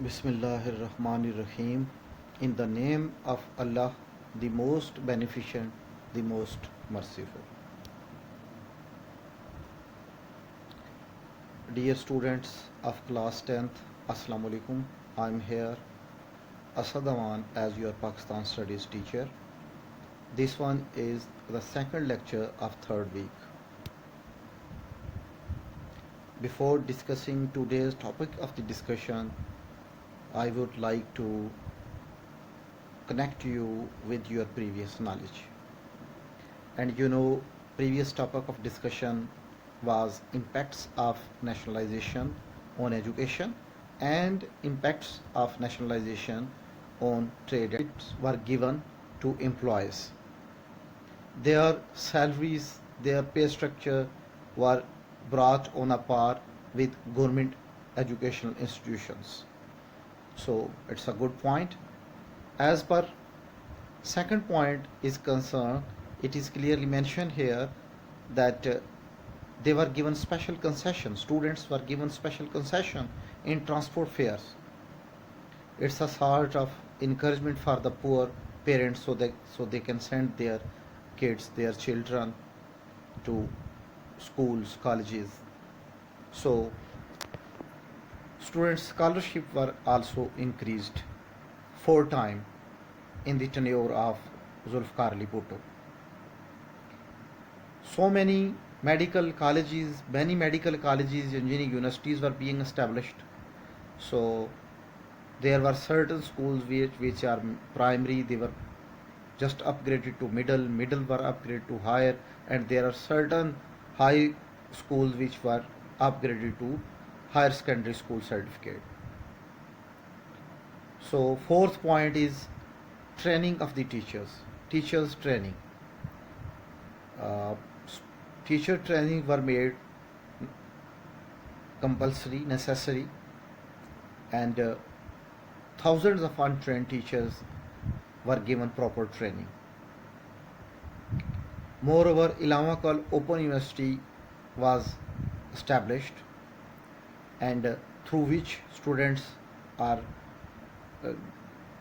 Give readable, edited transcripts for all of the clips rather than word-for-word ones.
Bismillahirrahmanirrahim. In the name of Allah, the most beneficent, the most merciful. Dear students of class 10th, Assalamu alaikum. I'm here, Asad Aman, as your Pakistan Studies teacher. This one is the second lecture of third week. Before discussing today's topic of the discussion, I would like to connect you with your previous knowledge. And previous topic of discussion was impacts of nationalization on education and impacts of nationalization on trade. It were given to employees. Their salaries, their pay structure were brought on a par with government educational institutions. So it's a good point. As per second point is concerned, it is clearly mentioned here that they were given special concession. Students were given special concession in transport fares. It's a sort of encouragement for the poor parents so they can send their kids, their children to schools, colleges. So students' scholarship were also increased 4 times in the tenure of Zulfikar Ali Bhutto. So many medical colleges, engineering universities were being established. So there were certain schools which are primary, they were just upgraded to middle were upgraded to higher, and there are certain high schools which were upgraded to higher secondary school certificate. So fourth point is training of the teachers training. Teacher training were made compulsory, necessary, and thousands of untrained teachers were given proper training. Moreover, Ilama Open University was established, and through which students are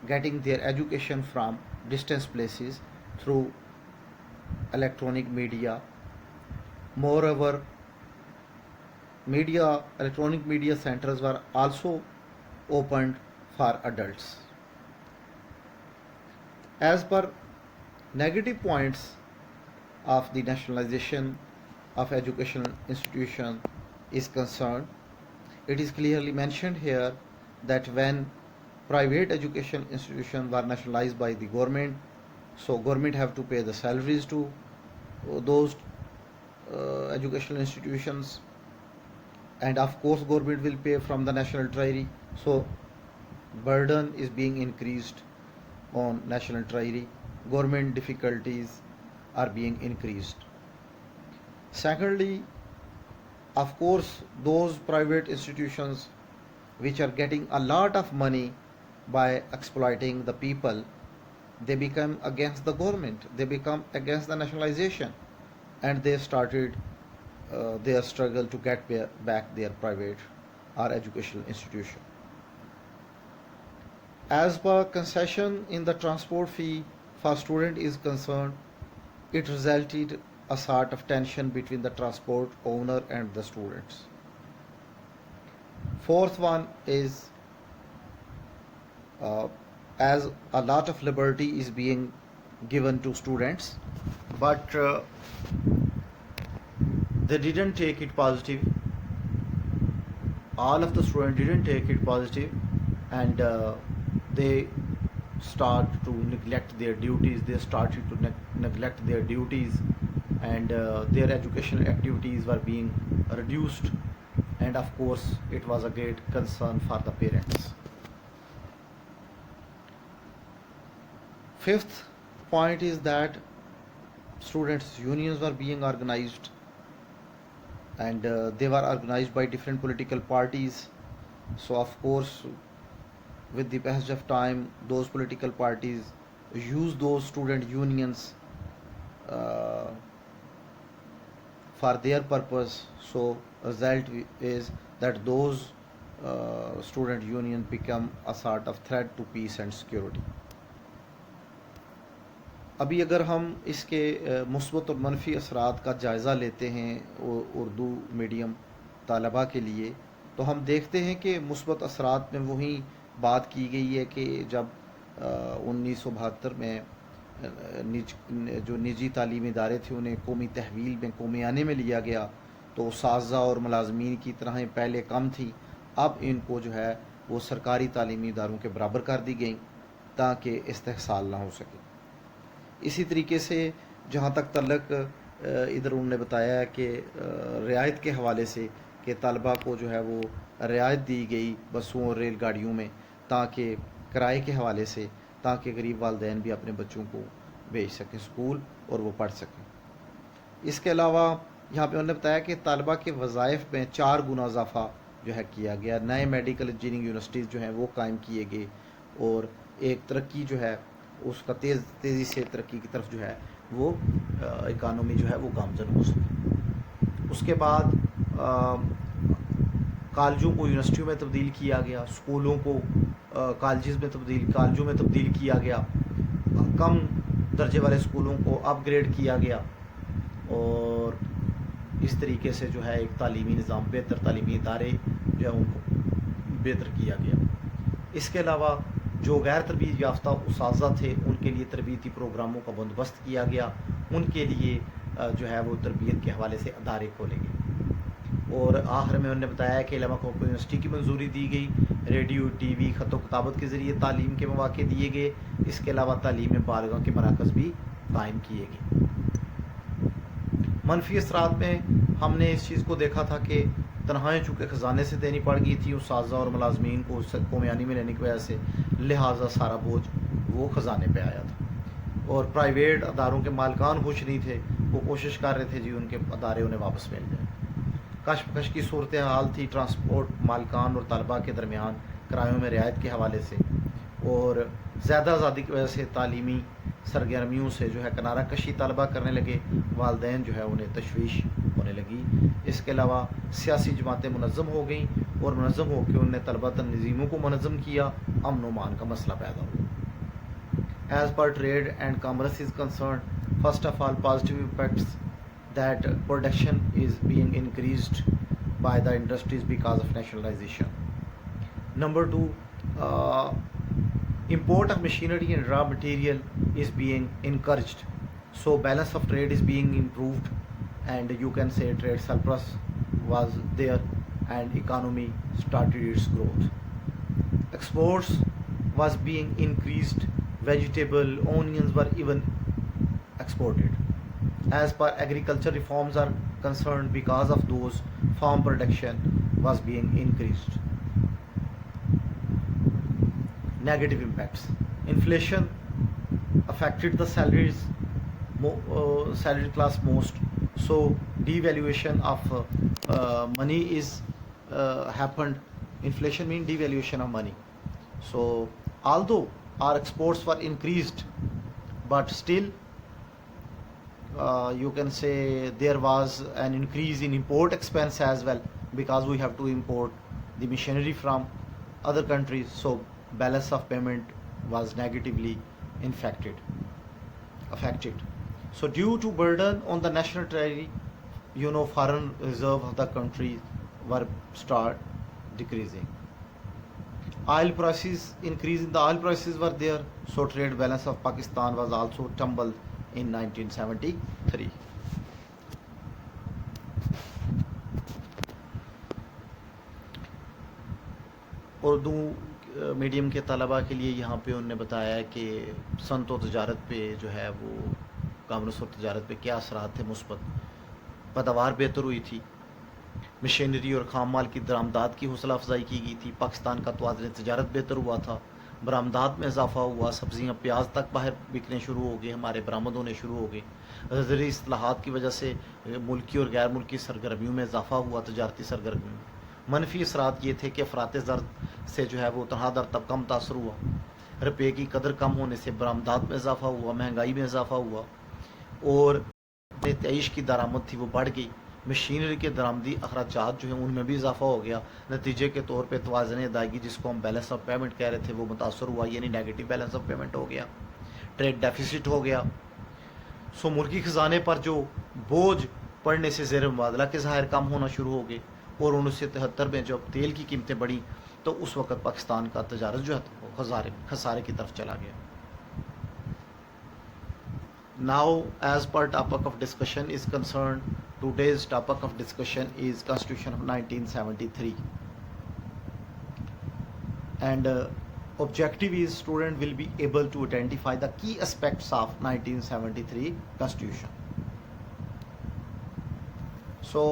getting their education from distance places through electronic media. Moreover, electronic media centers were also opened for adults. As per negative points of the nationalization of educational institution is concerned, it is clearly mentioned here that when private education institutions were nationalized by the government, so government have to pay the salaries to those educational institutions, and of course government will pay from the national treasury. So burden is being increased on national treasury. Government difficulties are being increased. Secondly, of course, those private institutions which are getting a lot of money by exploiting the people, they become against the government, they become against the nationalization, and they started their struggle to get back their private or educational institution. As per concession in the transport fee for student is concerned, it resulted a sort of tension between the transport owner and the students. Fourth one is as a lot of liberty is being given to students, but they didn't take it positive. All of the students didn't take it positive, and they start to neglect their duties. They started to neglect their duties, and their educational activities were being reduced, and of course it was a great concern for the parents. Fifth point is that students unions were being organized, and they were organized by different political parties. So of course, with the passage of time, those political parties use those student unions for their purpose. So result is that those student union become a sort of threat to peace and security. ابھی اگر ہم اس کے مثبت اور منفی اثرات کا جائزہ لیتے ہیں اردو میڈیم طالبہ کے لیے، تو ہم دیکھتے ہیں کہ مثبت اثرات میں وہی بات کی گئی ہے کہ جب 1972 میں جو نجی تعلیمی ادارے تھے انہیں قومی تحویل میں قومی آنے میں لیا گیا، تو اساتذہ اور ملازمین کی طرح پہلے کم تھی، اب ان کو جو ہے وہ سرکاری تعلیمی اداروں کے برابر کر دی گئیں تاکہ استحصال نہ ہو سکے. اسی طریقے سے جہاں تک تعلق ادھر انہوں نے بتایا ہے کہ رعایت کے حوالے سے کہ طلبہ کو جو ہے وہ رعایت دی گئی بسوں اور ریل گاڑیوں میں تاکہ کرائے کے حوالے سے تاکہ غریب والدین بھی اپنے بچوں کو بھیج سکیں اسکول اور وہ پڑھ سکیں. اس کے علاوہ یہاں پہ انہوں نے بتایا کہ طالبہ کے وظائف میں 4 گنا اضافہ جو ہے کیا گیا، نئے میڈیکل انجینئرنگ یونیورسٹیز جو ہیں وہ قائم کیے گئے اور ایک ترقی جو ہے اس کا تیزی سے ترقی کی طرف جو ہے وہ اکانومی جو ہے وہ گامزن ہو سکے. اس کے بعد کالجوں کو یونیورسٹیوں میں تبدیل کیا گیا، اسکولوں کو کالجوں میں تبدیل کیا گیا، کم درجے والے اسکولوں کو اپ گریڈ کیا گیا اور اس طریقے سے جو ہے ایک تعلیمی نظام، بہتر تعلیمی ادارے جو ہے ان کو بہتر کیا گیا. اس کے علاوہ جو غیر تربیت یافتہ اساتذہ تھے ان کے لیے تربیتی پروگراموں کا بندوبست کیا گیا، ان کے لیے جو ہے وہ تربیت کے حوالے سے ادارے کھولے گئے. اور آخر میں انہوں نے بتایا کہ علامہ اقبال یونیورسٹی کی منظوری دی گئی، ریڈیو ٹی وی خط و کتابت کے ذریعے تعلیم کے مواقع دیے گئے. اس کے علاوہ تعلیم بالغاں کے مراکز بھی قائم کیے گئے. منفی اثرات میں ہم نے اس چیز کو دیکھا تھا کہ تنخواہیں چونکہ خزانے سے دینی پڑ گئی تھی اساتذہ اور ملازمین کو قومیانی میں لینے کی وجہ سے، لہٰذا سارا بوجھ وہ خزانے پہ آیا تھا. اور پرائیویٹ اداروں کے مالکان خوش نہیں تھے، وہ کوشش کر رہے تھے ان کے ادارے انہیں واپس مل جائیں. کشمکش کی صورتحال تھی ٹرانسپورٹ مالکان اور طلباء کے درمیان کرایوں میں رعایت کے حوالے سے، اور زیادہ آزادی کی وجہ سے تعلیمی سرگرمیوں سے جو ہے کنارہ کشی طلباء کرنے لگے، والدین جو ہے انہیں تشویش ہونے لگی. اس کے علاوہ سیاسی جماعتیں منظم ہو گئیں اور منظم ہو کے انہوں نے طلبہ تنظیموں کو منظم کیا، امن و امان کا مسئلہ پیدا ہوا. As per trade and commerce is concerned, first of all positive impacts that production is being increased by the industries because of nationalization. Number 2, import of machinery and raw material is being encouraged, so balance of trade is being improved and you can say trade surplus was there and economy started its growth. Exports was being increased, vegetable, onions were even exported. As per agriculture reforms are concerned, because of those farm production was being increased. Negative impacts. Inflation affected the salary class most, so devaluation of money is happened. Inflation means devaluation of money. So although our exports were increased, but still you can say there was an increase in import expense as well, because we have to import the machinery from other countries, so balance of payment was negatively affected. So due to burden on the national treasury, foreign reserve of the country were start decreasing. Oil prices, increase in the oil prices were there, so trade balance of Pakistan was also tumbled in 1973. Urdu medium کے طلباء کے لیے یہاں پہ انہوں نے بتایا ہے کہ صنعت و تجارت پہ جو ہے وہ کامرس اور تجارت پہ کیا اثرات تھے مثبت. پیداوار بہتر ہوئی تھی، مشینری اور خام مال کی درآمدات کی حوصلہ افزائی کی گئی تھی، پاکستان کا توازن تجارت بہتر ہوا تھا، برآمدات میں اضافہ ہوا، سبزیاں پیاز تک باہر بکنے شروع ہو گئے، ہمارے برآمد ہونے شروع ہو گئے. زرعی اصلاحات کی وجہ سے ملکی اور غیر ملکی سرگرمیوں میں اضافہ ہوا، تجارتی سرگرمیوں میں. منفی اثرات یہ تھے کہ افراط زر سے جو ہے وہ تنہا در طبقہ متاثر ہوا، روپے کی قدر کم ہونے سے برآمدات میں اضافہ ہوا، مہنگائی میں اضافہ ہوا، اور تعیش کی درآمد تھی وہ بڑھ گئی. مشینری کے درآمدی اخراجات جو ہیں ان میں بھی اضافہ ہو گیا. نتیجے کے طور پہ توازن ادائیگی جس کو ہم بیلنس آف پیمنٹ کہہ رہے تھے وہ متاثر ہوا, یعنی نیگیٹو بیلنس آف پیمنٹ ہو گیا, ٹریڈ ڈیفیسٹ ہو گیا. سو ملکی خزانے پر جو بوجھ پڑنے سے زیر مبادلہ کے ظاہر کم ہونا شروع ہو گئے, اور 1973 میں جب تیل کی قیمتیں بڑھیں تو اس وقت پاکستان کا تجارت جو ہے خسارے کی طرف چلا گیا. Now, as per topic of discussion is concerned, today's topic of discussion is Constitution of 1973. And objective is student will be able to identify the key aspects of 1973 Constitution. So,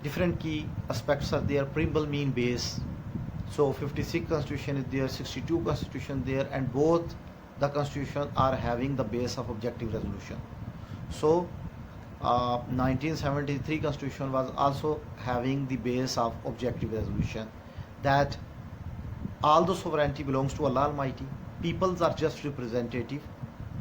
different key aspects are there. Preamble mean base. So 56 Constitution is there, 62 Constitution there, and both the Constitution are having the base of objective resolution. So 1973 Constitution was also having the base of objective resolution, that all the sovereignty belongs to Allah Almighty. Peoples are just representative,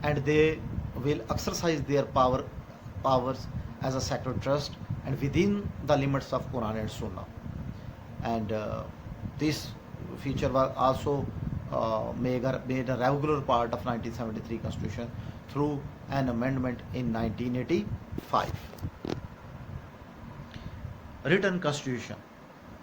and they will exercise their powers as a sacred trust and within the limits of Quran and Sunnah. And this feature was also made a regular part of 1973 Constitution through an amendment in 1985. Written Constitution,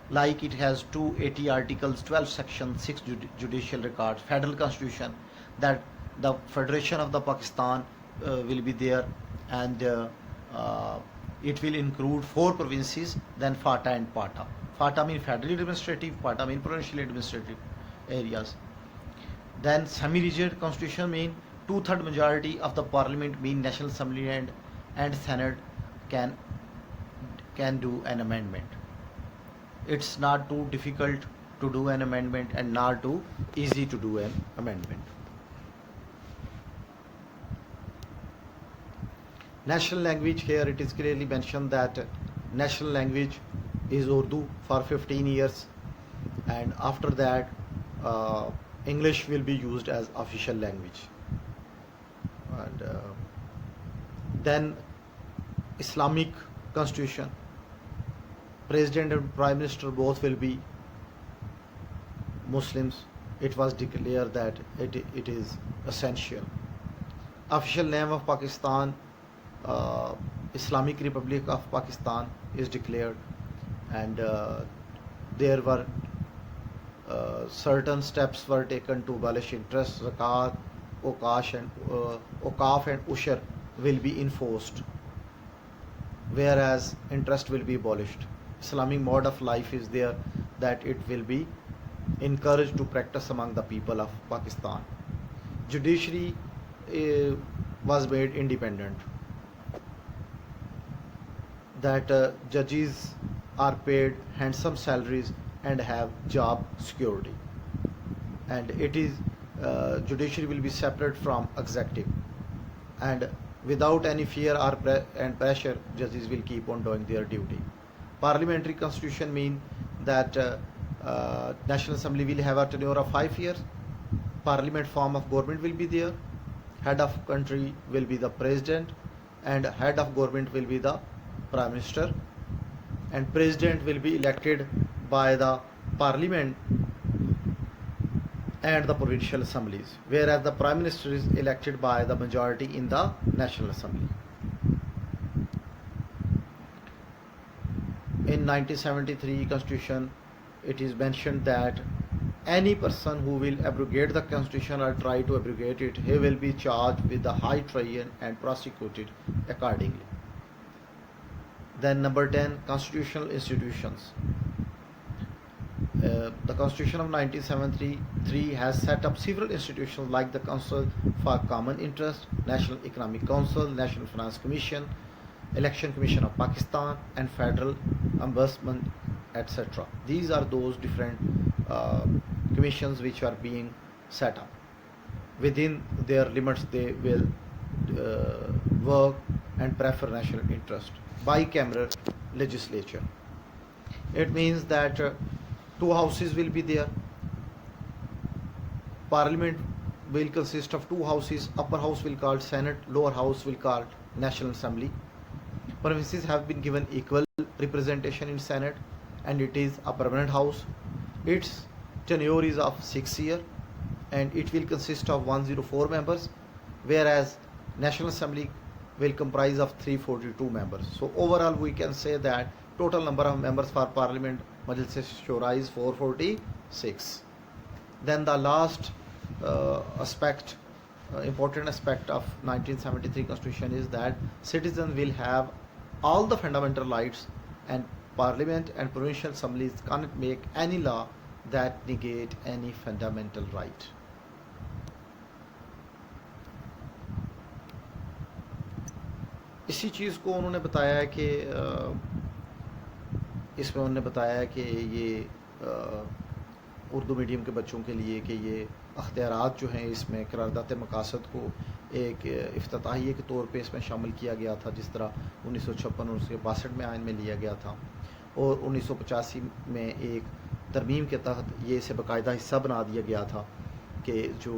like it has 280 articles, 12 sections, 6 judicial records. Federal Constitution, that the Federation of the Pakistan will be there, and it will include 4 provinces, then FATA and PATA. FATA mean federal administrative, PATA mean provincial administrative areas. Then semi-rigid constitution mean 2/3 majority of the parliament, mean National Assembly and Senate can do an amendment. It's not too difficult to do an amendment and not too easy to do an amendment. National language, here it is clearly mentioned that national language is Urdu for 15 years, and after that English will be used as official language. And then Islamic Constitution, President and Prime Minister both will be Muslims. It was declared that it is essential. Official name of Pakistan, Islamic Republic of Pakistan is declared, and there were certain steps were taken to abolish interest, zakat, okaf and ushur will be enforced, whereas interest will be abolished. Islamic mode of life is there, that it will be encouraged to practice among the people of Pakistan. Judiciary was made independent, that judges are paid handsome salaries and have job security, and it is judiciary will be separate from executive, and without any fear or pressure judges will keep on doing their duty. Parliamentary constitution mean that National Assembly will have a tenure of 5 years. Parliament form of government will be there. Head of country will be the president, and head of government will be the prime minister, and president will be elected by the parliament and the provincial assemblies, whereas the prime minister is elected by the majority in the National Assembly. In 1973 Constitution, it is mentioned that any person who will abrogate the Constitution or try to abrogate it, he will be charged with the high treason and prosecuted accordingly. Then number 10, constitutional institutions. The Constitution of 1973 has set up several institutions like the Council for Common Interest, National Economic Council, National Finance Commission, Election Commission of Pakistan, and Federal Ombudsman, etc. These are those different commissions which are being set up. Within their limits, they will work and prefer national interest. Bicameral legislature. It means that 2 houses will be there. Parliament will consist of 2 houses. Upper house will called Senate, lower house will called National Assembly. Provinces have been given equal representation in Senate, and it is a permanent house. Its tenure is of 6 years, and it will consist of 104 members, whereas National Assembly will comprise of 342 members. So overall we can say that total number of members for Parliament Majlis Shura is 446. Then the last important aspect of 1973 Constitution is that citizens will have all the fundamental rights, and Parliament and provincial assemblies cannot make any law that negate any fundamental right. इसी चीज़ को उन्होंने बताया है कि इसमें उन्होंने बताया है कि ये उर्दू मीडियम के बच्चों के लिए कि ये अख्तियारात जो हैं इसमें करारदात मकासद को एक इफ्तिताहिये के तौर पे इसमें शामिल किया गया था, जिस तरह 1956 और 1962 में आइन में लिया गया था, और 1985 में एक तरमीम के तहत ये इसे बाकायदा हिस्सा बना दिया गया था कि जो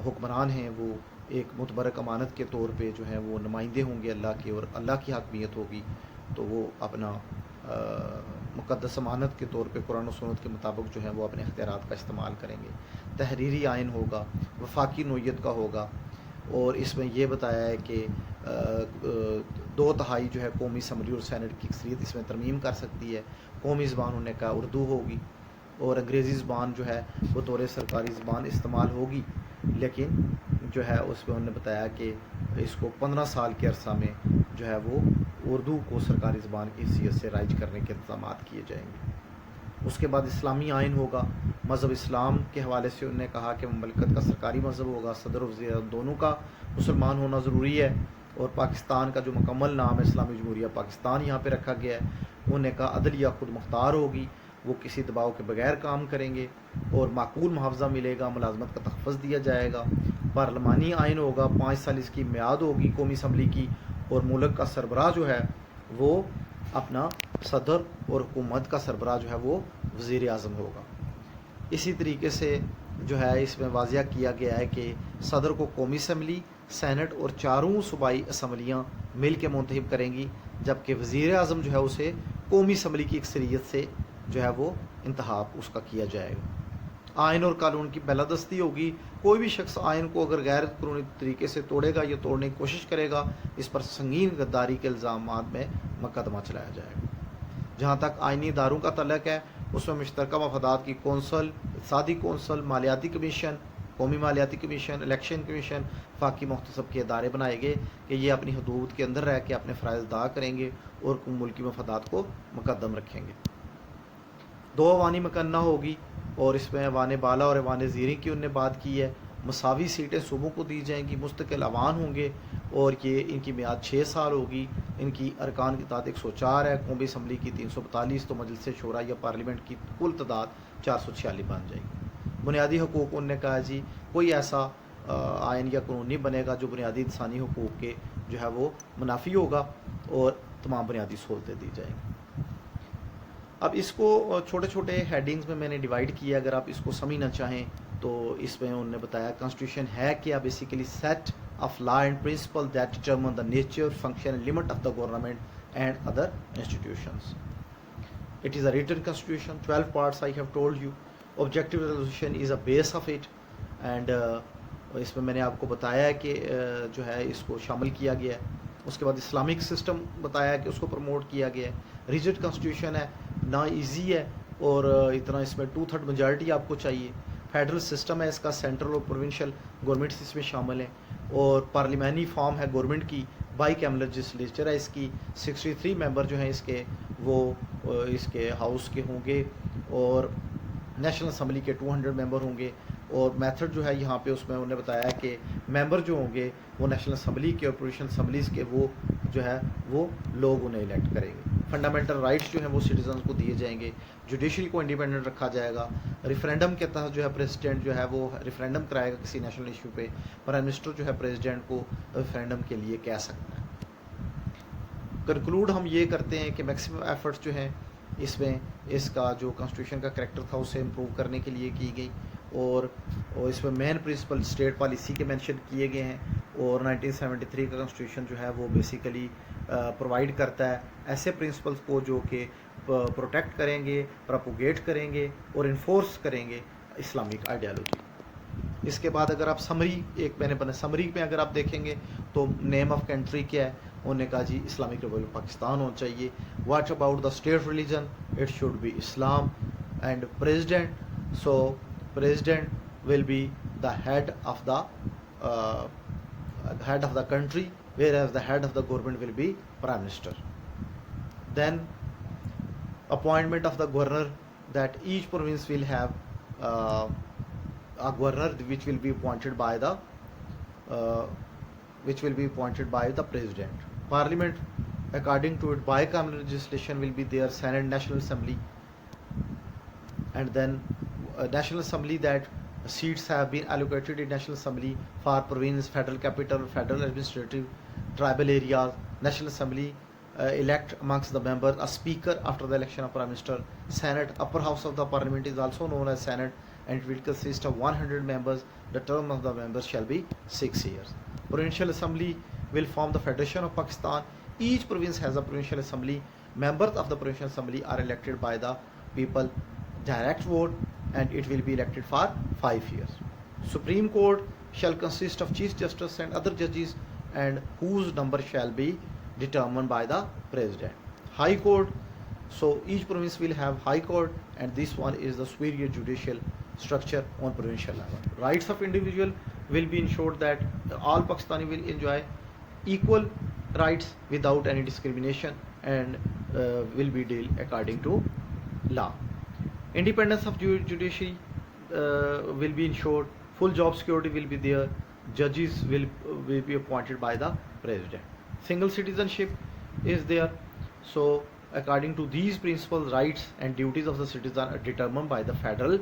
हुक्मरान हैं वो एक मुतबरक अमानत के तौर पे जो है वो नुमाइंदे होंगे अल्लाह के, और अल्लाह की हकमियत होगी तो वो अपना मुक़द्दस अमानत के तौर पे कुरान और सुन्नत के मुताबिक जो है वो अपने इख्तियारात का इस्तेमाल करेंगे। तहरीरी आइन होगा, वफाकी नोयत का होगा, और इसमें यह बताया है कि 2/3 जो है कौमी असम्बली और सैनेट की अक्सरियत इसमें तरमीम कर सकती है। कौमी ज़बान होने का उर्दू होगी, और अंग्रेज़ी ज़बान जो है वो तौर सरकारी ज़बान इस्तेमाल होगी, लेकिन जो है उसमें उन्होंने बताया कि इसको 15 साल के अरसा में जो है वो उर्दू को सरकारी ज़बान की हैसियत से राइज करने के इंतज़ाम किए जाएंगे। उसके बाद इस्लामी आइन होगा। मज़हब इस्लाम के हवाले से उन्होंने कहा कि ममलकत का सरकारी मज़हब होगा, सदर और वज़ीर दोनों का मुसलमान होना ज़रूरी है, और पाकिस्तान का जो मुकम्मल नाम है इस्लामी जमहूरिया पाकिस्तान यहाँ पे रखा गया है। उन्होंने कहा अदलिया खुद मुख्तार होगी, वो किसी दबाव के बगैर काम करेंगे, और माकूल मुआवजा मिलेगा, मुलाजमत का तहफ़्फ़ुज़ दिया जाएगा। पार्लिमानी आइन होगा, 5 साल इसकी मियाद होगी कौमी असम्बली की, और मुल्क का सरबराह जो है वो अपना सदर, और हुकूमत का सरबराह जो है वो वज़ीर आज़म होगा। इसी तरीके से जो है इसमें वाज़िया किया गया है कि सदर को कौमी असम्बली, सैनेट और चारों सूबाई असम्बलियाँ मिल के मुंतखब करेंगी, जबकि वज़ीर आज़म जो है उसे कौमी असम्बली की अक्सरियत से जो है वो इंतखाब उसका किया जाएगा। आइन और कानून की बालादस्ती होगी। कोई भी शख्स आइन को अगर गैर कानूनी तरीके से तोड़ेगा या तोड़ने की कोशिश करेगा, इस पर संगीन गद्दारी के इल्ज़ाम में मुकदमा चलाया जाएगा। जहाँ तक आइनी इदारों का तल्लक है, उसमें मुश्तरका मफादात की कौंसल, इक़्तिसादी कौंसल, मालियाती कमीशन, कौमी मालियाती कमीशन, इलेक्शन कमीशन, फाकी मुख्तसब के इदारे बनाए गए कि ये अपनी हदूद के अंदर रह के अपने फ़राइज़ अदा करेंगे और मुल्की मफादात को मुकद्दम रखेंगे। 2 अवानी मकन्ना होगी, और इसमें अवान बाला और अवान ज़ीरी की उन्होंने बात की है। मसावी सीटें सूबों को दी जाएंगी, मुस्तकिल अवान होंगे, और ये इनकी मियाद 6 साल होगी। इनकी अरकान की तादाद 104 है, कौमी असम्बली की 342, तो मजलिस शूरा या पार्लियामेंट की कुल तादाद 446 बन जाएगी। बुनियादी हकूक़ उन्होंने कहा जी कोई ऐसा आइन या कानून नहीं बनेगा जो बुनियादी इंसानी हकूक़ के जो है वो मुनाफी होगा, और तमाम बुनियादी सहूलतें दी जाएंगी। अब इसको छोटे छोटे हेडिंग्स में मैंने डिवाइड किया। अगर आप इसको समझना चाहें तो इसमें उन्होंने बताया कॉन्स्टिट्यूशन है क्या, basically set of law and principle that determine the nature, function and limit of the government and other institutions. It is a written constitution, 12 parts I have told you. Objective resolution is a base of it, and इसमें मैंने आपको बताया है कि जो है इसको शामिल किया गया है। उसके बाद इस्लामिक सिस्टम बताया कि उसको प्रमोट किया गया है। रिजिड कॉन्स्टिट्यूशन है, ना इजी है, और इतना इसमें 2/3 मेजॉरिटी आपको चाहिए। फेडरल सिस्टम है इसका, सेंट्रल और प्रोविंशियल गवर्नमेंट्स इसमें शामिल हैं, और पार्लियामानी फॉर्म है गवर्नमेंट की, बाई कैमरल लेजिस्लेचर है इसकी। 63 मेंबर जो हैं इसके वो इसके हाउस के होंगे, और नेशनल असम्बली के 200 मेंबर होंगे। और मेथड जो है यहाँ पे उसमें उन्होंने बताया कि मेंबर जो होंगे वो नेशनल असम्बली के और प्रोविंशियल असम्बलीज़ के वो जो है वो लोग उन्हें इलेक्ट करेंगे। फंडामेंटल राइट्स जो हैं वो सिटीजन्स को दिए जाएंगे। जुडिशरी को इंडिपेंडेंट रखा जाएगा। रेफरेंडम के तहत जो है प्रेसिडेंट जो है वो रेफरेंडम कराएगा किसी नेशनल इशू पे। प्राइम मिनिस्टर जो है प्रेसिडेंट को रेफरेंडम के लिए कह सकता है। कंक्लूड हम ये करते हैं कि मैक्सिमम एफर्ट्स जो हैं इसमें इसका जो कॉन्स्टिट्यूशन का करैक्टर था उसे इम्प्रूव करने के लिए की गई, और इसमें मेन प्रिंसिपल स्टेट पॉलिसी के मेंशन किए गए हैं। और 1973 का कॉन्स्टिट्यूशन जो है वो बेसिकली پرووائڈ کرتا ہے ایسے پرنسپلس کو جو کہ پروٹیکٹ کریں گے, پروپوگیٹ کریں گے اور انفورس کریں گے اسلامک آئیڈیالوجی. اس کے بعد اگر آپ سمری ایک میں نے بنا سمری میں اگر آپ دیکھیں گے تو نیم آف کنٹری کیا ہے, انہوں نے کہا جی اسلامک ریپبلک پاکستان ہونا چاہیے. What about the state religion, it should be Islam. And president, so president will be the head of the country, whereas the head of the government will be prime minister. Then appointment of the governor, that each province will have a governor which will be appointed by the president. Parliament, according to it, bicameral legislation will be there. Senate, National Assembly, and then National Assembly, that seats have been allocated in National Assembly for province, federal capital, federal administrative, tribal areas. National Assembly elect amongst the members a speaker after the election of Prime Minister. Senate, upper house of the parliament, is also known as Senate, and it will consist of 100 members. The term of the members shall be 6 years. Provincial Assembly will form the Federation of Pakistan. Each province has a provincial assembly. Members of the provincial assembly are elected by the people, direct vote, and it will be elected for 5 years. Supreme Court shall consist of Chief Justice and other judges, and whose number shall be determined by the President. High Court, so each province will have High Court, and this one is the superior judicial structure on provincial level. Rights of individual will be ensured that all Pakistani will enjoy equal rights without any discrimination, and will be dealt according to law. Independence of judiciary will be ensured. Full job security will be there. Judges will be appointed by the president. Single citizenship is there. So according to these principles, rights and duties of the citizen are determined by the federal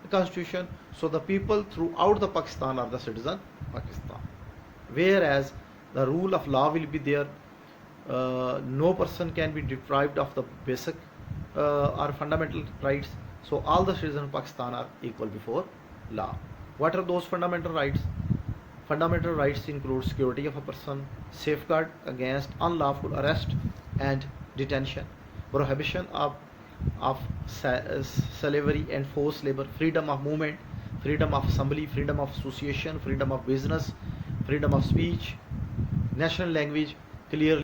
constitution. So the people throughout the Pakistan are the citizen Pakistan. Whereas the rule of law will be there. No person can be deprived of the basic or fundamental rights. So all the citizens of Pakistan are equal before law. What are those fundamental rights? Fundamental rights include security of a person, safeguard against unlawful arrest and detention, prohibition of slavery and forced labor, freedom of movement, freedom of assembly, freedom of association, freedom of business, freedom of speech, national language clearly